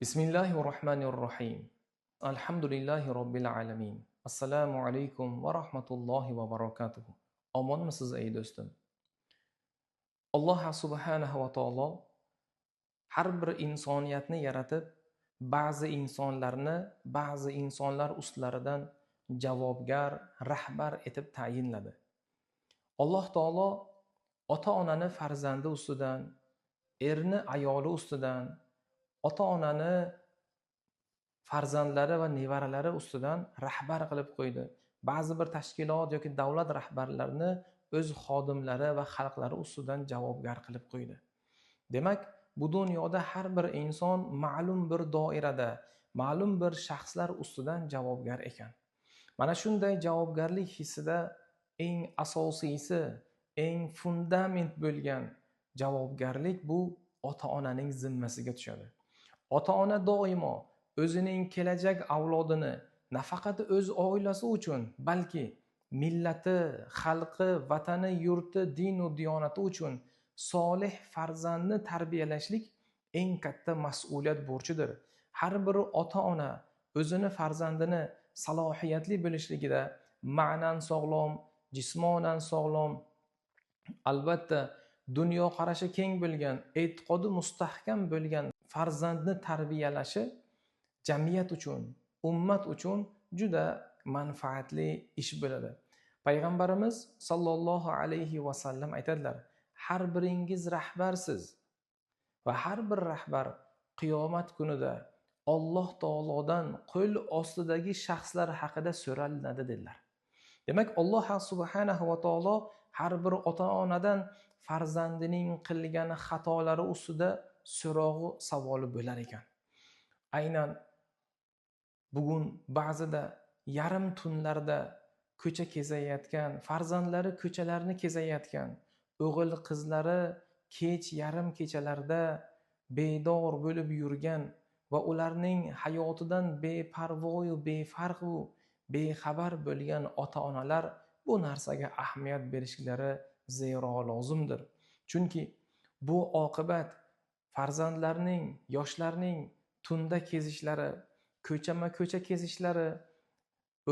Bismillahirrohmanirrohim. Alhamdulillahi robbil alamin. Assalomu alaykum va rahmatullohi va barakatuh. Omonmisiz ey do'stim? Alloh subhanahu va taolo har bir insoniyatni yaratib, ba'zi insonlar ustlaridan javobgar, rahbar etib tayinladi. Alloh taolo ota-onani farzandi ustidan, erni ayoli ustidan, ota-onani farzandlari va nevaralari ustidan rahbar qilib qo'ydi. Ba'zi bir tashkilot yoki davlat rahbarlarini o'z xodimlari va xalqlari ustidan javobgar qilib qo'ydi. Demak, bu dunyoda har bir inson ma'lum bir doirada, ma'lum bir shaxslar ustidan javobgar ekan. Mana shunday javobgarlik hissida eng asosiysi, eng fundament bo'lgan javobgarlik bu ota-onaning zimmasiga tushadi. Ota-ona doimo o'zining kelajak avlodini nafaqat o'z oilasi uchun, balki millati, xalqi, vatani, yurti, din va diyonati uchun solih farzandni tarbiyalashlik eng katta mas'uliyat burchidir. Har bir ota-ona o'zini farzandini salohiyatli bo'lishligida ma'nan sog'lom, jismonan sog'lom, albatta dunyo qarashi keng bo'lgan, e'tiqodi mustahkam bo'lgan farzandni tarbiyalashi jamiyat uchun, ummat uchun juda manfaatli ish bo'ladi. Payg'ambarimiz sollallohu alayhi va sallam aytadilar: har biringiz rahbarsiz va har bir rahbar qiyomat kunida Alloh taolodan qo'l ostidagi shaxslar haqida so'ralinadi dedilar. Demak, Alloh subhanahu va taolo har bir ota-onadan farzandining qilgan xatolari ustida so'rog'i savoli bo'lar ekan. Aynan bugun ba'zida yarim tunlarda ko'cha kezayotgan, farzandlari ko'chalarni kezayotgan, o'g'il qizlari kech yarim kechalarda bedor bo'lib yurgan va ularning hayotidan beparvoyu befarq bexabar bo'lgan ota-onalar bu narsaga ahamiyat berishlari zero lozimdir. Chunki bu oqibat farzandlarning, yoshlarning tunda kezishlari, ko'chama-ko'cha kezishlari,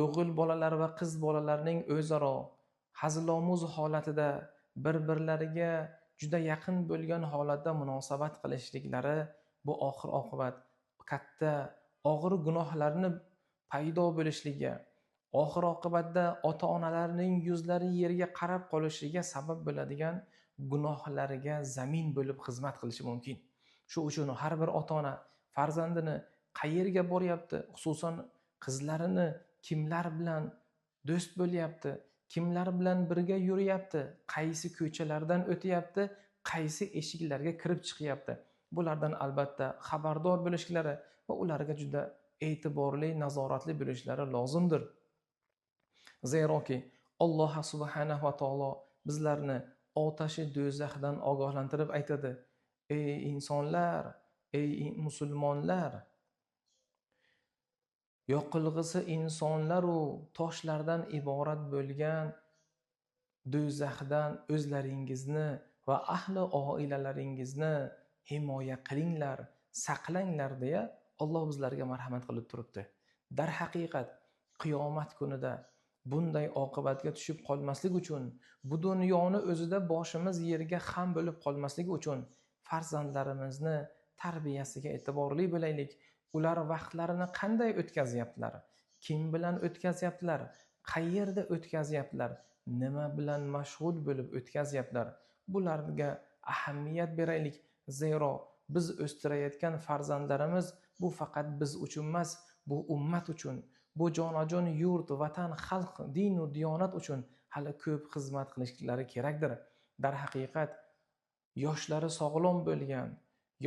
o'g'il bolalar va qiz bolalarning o'zaro hazilomuz holatida bir-birlariga juda yaqin bo'lgan holatda munosabat qilishliklari bu oxir oqibat katta og'ir gunohlarni paydo bo'lishiga, oxir oqibatda ota-onalarning yuzlari yerga qarab qolishiga sabab bo'ladigan gunohlariga zamin bo'lib xizmat qilishi mumkin. Shu uchun har bir ota-ona farzandini qayerga boryapti, xususan qizlarini kimlar bilan do'st bo'lyapti, kimlar bilan birga yuryapti, qaysi ko'chalardan o'tyapti, qaysi eshiklarga kirib chiqyapti, bulardan albatta xabardor bo'lishlari va ularga juda e'tiborli, nazoratli bo'lishlari lozimdir. Zeroki Alloh subhanahu va taolo bizlarni otashi do'zaxdan ogohlantirib aytadi: ey insonlar, ey musulmonlar, yoqilg'isi insonlar u toshlardan iborat bo'lgan do'zaxdan o'zlaringizni va ahli oilalaringizni himoya qilinglar, saqlanglar deya Alloh bizlarga marhamat qilib turibdi. Darhaqiqat qiyomat kunida bunday oqibatga tushib qolmaslik uchun, bu dunyoni o'zida boshimiz yerga xam bo'lib qolmasligi uchun farzandlarimizni tarbiyasiga e'tiborli bo'laylik. Ular vaqtlarini qanday o'tkazyaptilar? Kim bilan o'tkazyaptilar? Qayerda o'tkazyaptilar? Nima bilan mashg'ul bo'lib o'tkazyaptilar? Bularga ahamiyat beraylik. Zero biz o'stirayotgan farzandlarimiz bu faqat biz uchun emas, bu ummat uchun, bu jonajon yurt, vatan, xalq, din va diyonat uchun hali ko'p xizmat qilishlari kerakdir. Darhaqiqat yoshlari sog'lom bo'lgan,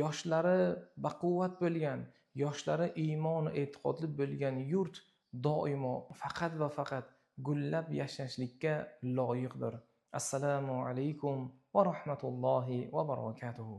yoshlari baquvvat bo'lgan, yoshlari iymon e'tiqodli bo'lgan yurt doimo faqat va faqat gullab yashashlikka loyiqdir. Assalomu alaykum va rahmatullohi va barakatuh.